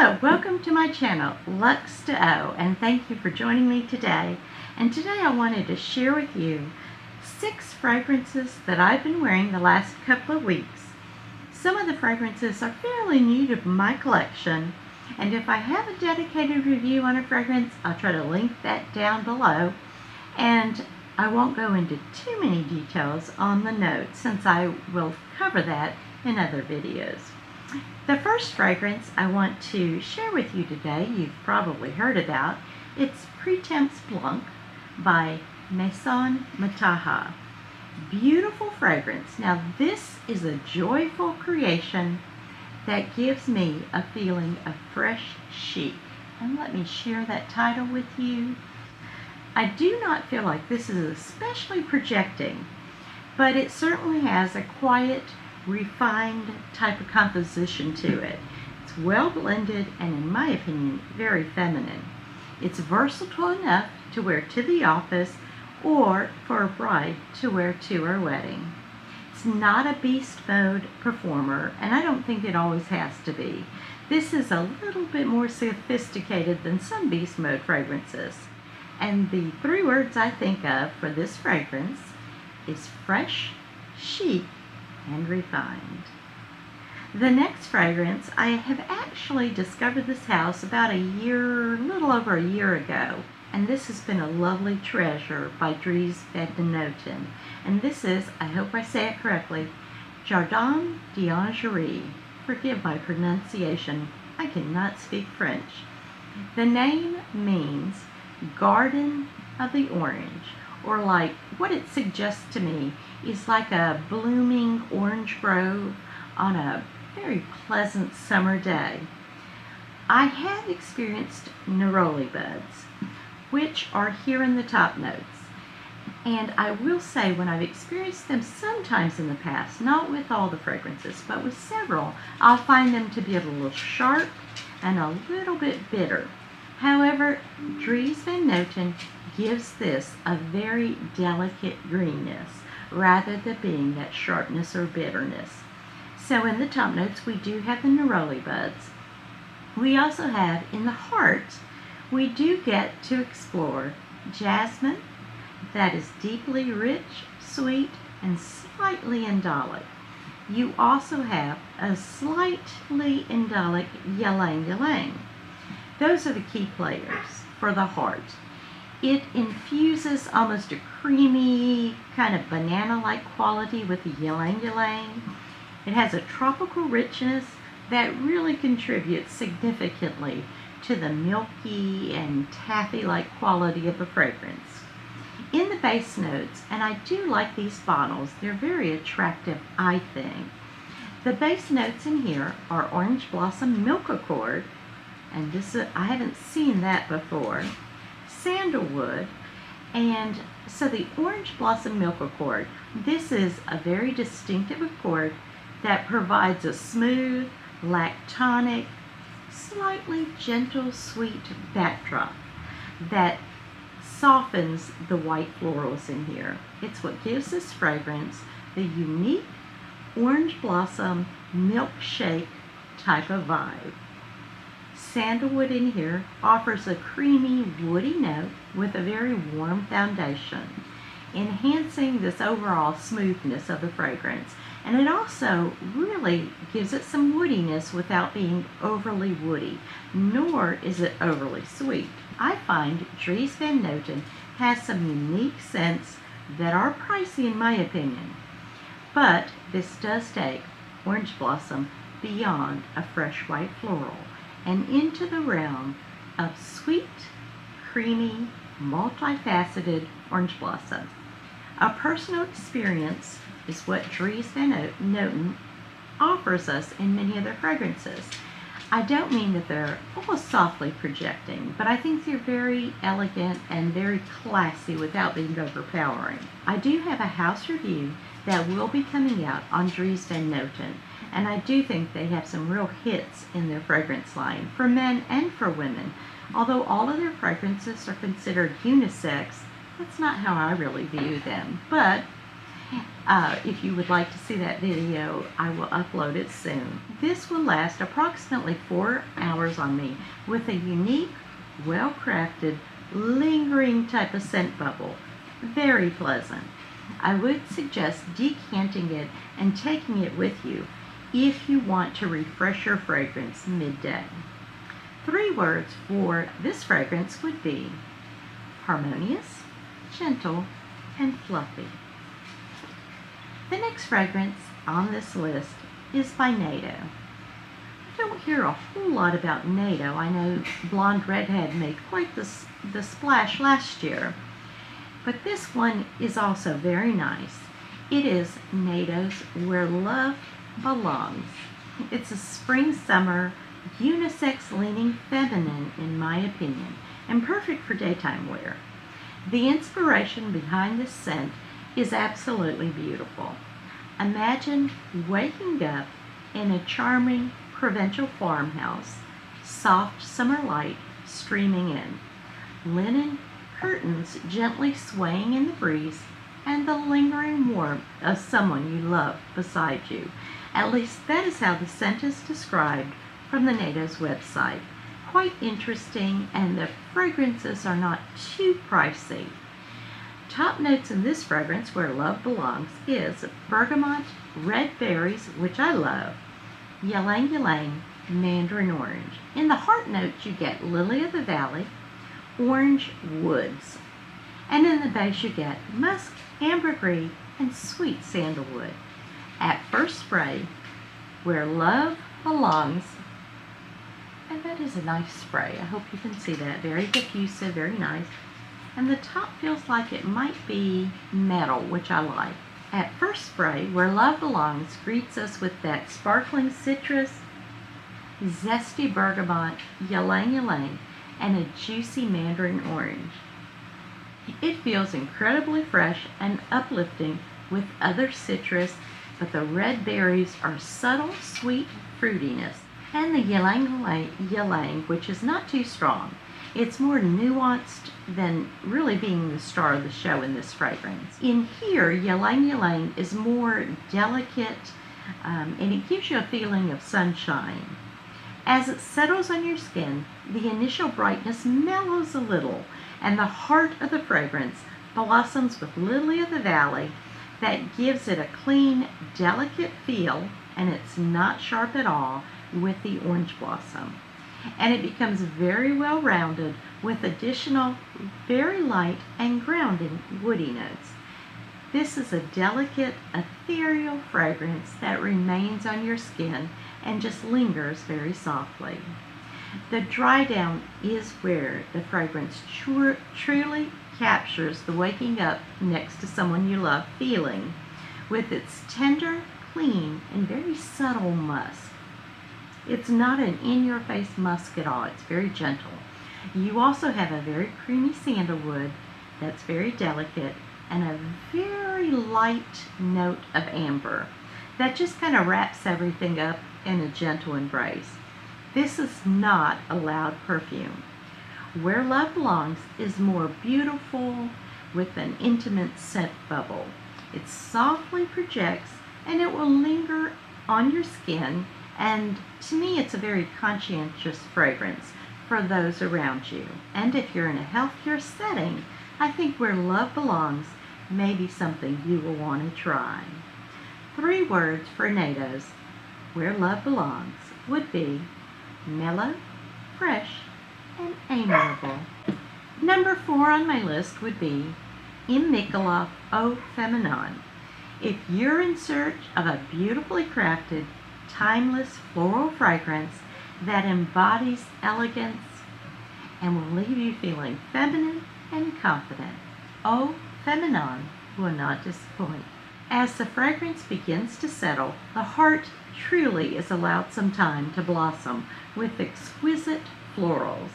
Hello, welcome to my channel, Lux to O, and thank you for joining me today. And today I wanted to share with you 6 fragrances that I've been wearing the last couple of weeks. Some of the fragrances are fairly new to my collection, and if I have a dedicated review on a fragrance, I'll try to link that down below. And I won't go into too many details on the notes since I will cover that in other videos. The first fragrance I want to share with you today, you've probably heard about, it's Printemps Blanc by Maison Mataha. Beautiful fragrance. Now this is a joyful creation that gives me a feeling of fresh chic. And let me share that title with you. I do not feel like this is especially projecting, but it certainly has a quiet, refined type of composition to it. It's well blended and, in my opinion, very feminine. It's versatile enough to wear to the office or for a bride to wear to her wedding. It's not a beast mode performer, and I don't think it always has to be. This is a little bit more sophisticated than some beast mode fragrances. And the 3 words I think of for this fragrance is fresh, chic, and refined. The next fragrance, I have actually discovered this house about little over a year ago, and this has been a lovely treasure by Dries van Noten. And this is, I hope I say it correctly, Jardin d'Orangerie. Forgive my pronunciation, I cannot speak French. The name means Garden of the Orange, or like what it suggests to me is like a blooming orange grove on a very pleasant summer day. I have experienced Neroli buds, which are here in the top notes. And I will say, when I've experienced them sometimes in the past, not with all the fragrances, but with several, I'll find them to be a little sharp and a little bit bitter. However, Dries van Noten gives this a very delicate greenness rather than being that sharpness or bitterness. So in the top notes we do have the Neroli buds. We also have in the heart, we do get to explore Jasmine, that is deeply rich, sweet, and slightly indolic. You also have a slightly indolic Ylang-ylang. Those are the key players for the heart. It infuses almost a creamy, kind of banana-like quality with the ylang-ylang. It has a tropical richness that really contributes significantly to the milky and taffy-like quality of the fragrance. In the base notes, and I do like these bottles, they're very attractive, I think. The base notes in here are orange blossom milk accord, and this I haven't seen that before. Sandalwood, and so the orange blossom milk accord, this is a very distinctive accord that provides a smooth, lactonic, slightly gentle, sweet backdrop that softens the white florals in here. It's what gives this fragrance the unique orange blossom milkshake type of vibe. Sandalwood in here offers a creamy, woody note with a very warm foundation, enhancing this overall smoothness of the fragrance. And it also really gives it some woodiness without being overly woody, nor is it overly sweet. I find Dries van Noten has some unique scents that are pricey in my opinion, but this does take orange blossom beyond a fresh white floral and into the realm of sweet, creamy, multifaceted orange blossom. A personal experience is what Dries van Noten offers us in many of their fragrances. I don't mean that they're almost softly projecting, but I think they're very elegant and very classy without being overpowering. I do have a house review that will be coming out on Dries van Noten, and I do think they have some real hits in their fragrance line for men and for women. Although all of their fragrances are considered unisex, that's not how I really view them. But If you would like to see that video, I will upload it soon. This will last approximately 4 hours on me with a unique, well-crafted, lingering type of scent bubble. Very pleasant. I would suggest decanting it and taking it with you if you want to refresh your fragrance midday. 3 words for this fragrance would be harmonious, gentle, and fluffy. The next fragrance on this list is by NEYDO. I don't hear a whole lot about NEYDO. I know Blonde Redhead made quite the splash last year, but this one is also very nice. It is NEYDO's Where Love Belongs. It's a spring-summer, unisex-leaning feminine, in my opinion, and perfect for daytime wear. The inspiration behind this scent is absolutely beautiful. Imagine waking up in a charming provincial farmhouse, soft summer light streaming in, linen curtains gently swaying in the breeze, and the lingering warmth of someone you love beside you. At least that is how the scent is described from the NEYDO's website. Quite interesting, and the fragrances are not too pricey. Top notes in this fragrance, Where Love Belongs, is bergamot, red berries, which I love, ylang-ylang, mandarin orange. In the heart notes, you get lily of the valley, orange woods. And in the base, you get musk, ambergris, and sweet sandalwood. At first spray, Where Love Belongs, and that is a nice spray. I hope you can see that. Very diffusive, very nice. And the top feels like it might be metal, which I like. At first spray, Where Love Belongs greets us with that sparkling citrus, zesty bergamot, ylang-ylang, and a juicy mandarin orange. It feels incredibly fresh and uplifting with other citrus, but the red berries are subtle, sweet fruitiness. And the ylang-ylang, which is not too strong. It's more nuanced than really being the star of the show in this fragrance. In here, ylang-ylang is more delicate, and it gives you a feeling of sunshine. As it settles on your skin, the initial brightness mellows a little, and the heart of the fragrance blossoms with lily of the valley that gives it a clean, delicate feel, and it's not sharp at all with the orange blossom. And it becomes very well rounded with additional very light and grounding woody notes. This is a delicate, ethereal fragrance that remains on your skin and just lingers very softly. The dry down is where the fragrance truly captures the waking up next to someone you love feeling, with its tender, clean, and very subtle musk. It's not an in-your-face musk at all. It's very gentle. You also have a very creamy sandalwood that's very delicate, and a very light note of amber that just kind of wraps everything up in a gentle embrace. This is not a loud perfume. Where Love Belongs is more beautiful with an intimate scent bubble. It softly projects, and it will linger on your skin. And to me, it's a very conscientious fragrance for those around you. And if you're in a healthier setting, I think Where Love Belongs may be something you will want to try. 3 words for NEYDO's Where Love Belongs would be mellow, fresh, and amiable. Number 4 on my list would be Micallef Eau Féminin. If you're in search of a beautifully crafted, timeless floral fragrance that embodies elegance and will leave you feeling feminine and confident, Eau Féminin will not disappoint. As the fragrance begins to settle, the heart truly is allowed some time to blossom with exquisite florals.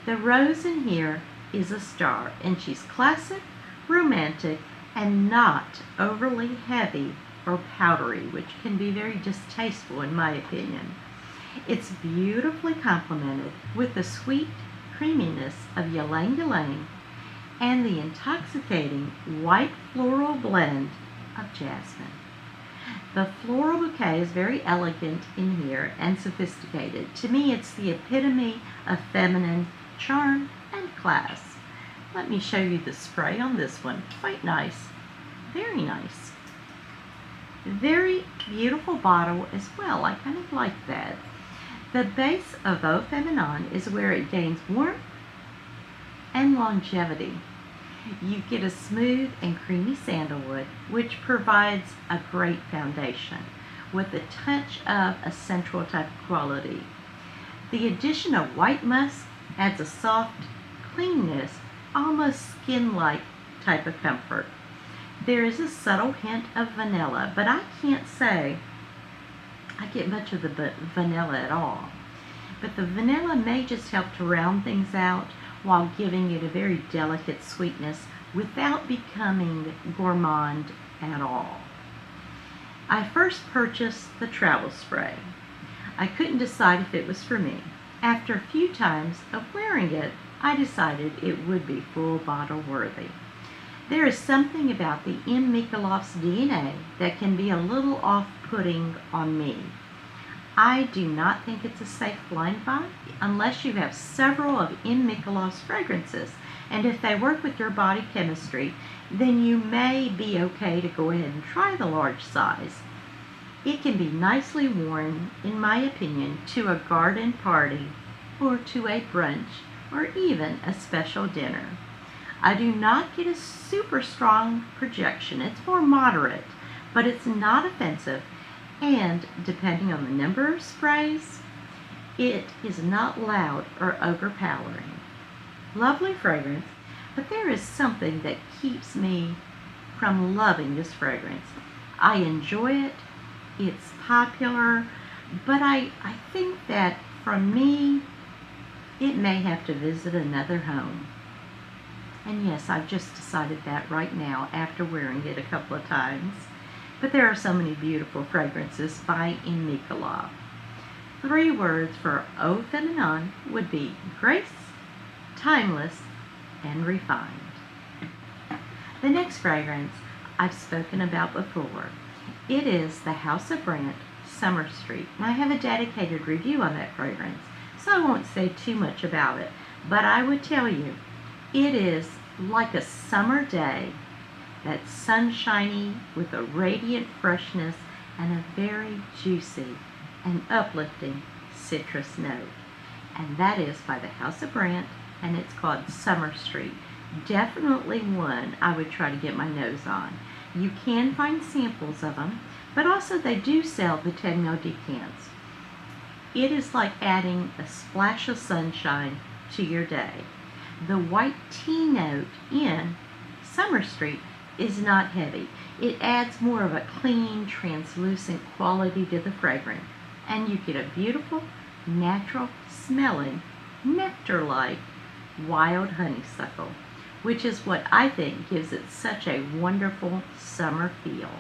The rose in here is a star, and she's classic, romantic, and not overly heavy or powdery, which can be very distasteful in my opinion. It's beautifully complemented with the sweet creaminess of ylang-ylang and the intoxicating white floral blend of jasmine. The floral bouquet is very elegant in here and sophisticated. To me, it's the epitome of feminine charm and class. Let me show you the spray on this one. Quite nice. Very nice. Very beautiful bottle as well. I kind of like that. The base of Eau Féminin is where it gains warmth and longevity. You get a smooth and creamy sandalwood, which provides a great foundation with a touch of a sensual type of quality. The addition of white musk adds a soft cleanness, almost skin-like type of comfort. There is a subtle hint of vanilla, but I can't say I get much of the vanilla at all. But the vanilla may just help to round things out while giving it a very delicate sweetness without becoming gourmand at all. I first purchased the travel spray. I couldn't decide if it was for me. After a few times of wearing it, I decided it would be full bottle worthy. There is something about the M. Micallef's DNA that can be a little off-putting on me. I do not think it's a safe blind buy unless you have several of M. Micallef's fragrances, and if they work with your body chemistry, then you may be okay to go ahead and try the large size. It can be nicely worn, in my opinion, to a garden party or to a brunch or even a special dinner. I do not get a super strong projection. It's more moderate, but it's not offensive. And depending on the number of sprays, it is not loud or overpowering. Lovely fragrance, but there is something that keeps me from loving this fragrance. I enjoy it, it's popular, but I think that for me, it may have to visit another home. And yes, I've just decided that right now after wearing it a couple of times. But there are so many beautiful fragrances by M. Micallef. 3 words for Eau Féminin would be grace, timeless, and refined. The next fragrance I've spoken about before. It is the House of Brandt Summer Street. And I have a dedicated review on that fragrance, so I won't say too much about it. But I would tell you, it is like a summer day that's sunshiny with a radiant freshness and a very juicy and uplifting citrus note. And that is by the House of Brandt, and it's called Summer Street. Definitely one I would try to get my nose on. You can find samples of them, but also they do sell the 10 ml decants. It is like adding a splash of sunshine to your day. The white tea note in Summer Street is not heavy. It adds more of a clean, translucent quality to the fragrance, and you get a beautiful, natural smelling, nectar-like wild honeysuckle, which is what I think gives it such a wonderful summer feel.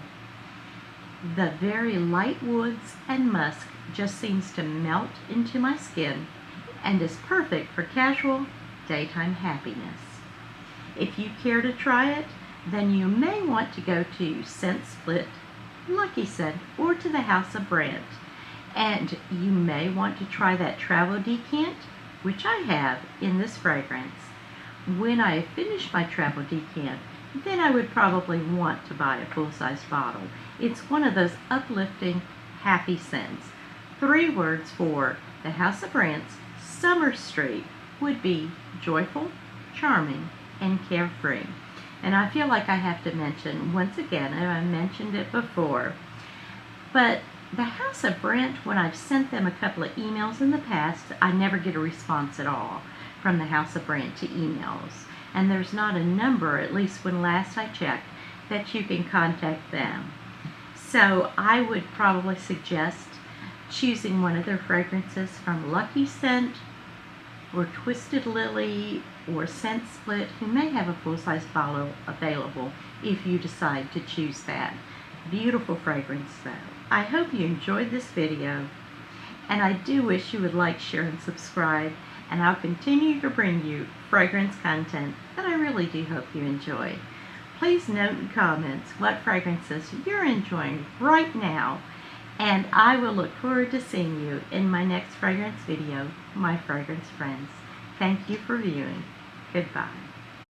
The very light woods and musk just seems to melt into my skin and is perfect for casual daytime happiness. If you care to try it, then you may want to go to Scent Split, Lucky Scent, or to the House of Brandt. And you may want to try that travel decant, which I have in this fragrance. When I finish my travel decant, then I would probably want to buy a full-size bottle. It's one of those uplifting, happy scents. 3 words for the House of Brandt's Summer Street would be joyful, charming, and carefree. And I feel like I have to mention, once again, and I mentioned it before, but the House of Brandt, when I've sent them a couple of emails in the past, I never get a response at all from the House of Brandt to emails. And there's not a number, at least when last I checked, that you can contact them. So I would probably suggest choosing one of their fragrances from Lucky Scent or Twisted Lily or Scent Split, who may have a full-size bottle available if you decide to choose that. Beautiful fragrance though. I hope you enjoyed this video, and I do wish you would like, share, and subscribe, and I'll continue to bring you fragrance content that I really do hope you enjoy. Please note in comments what fragrances you're enjoying right now, and I will look forward to seeing you in my next fragrance video, my fragrance friends. Thank you for viewing. Goodbye.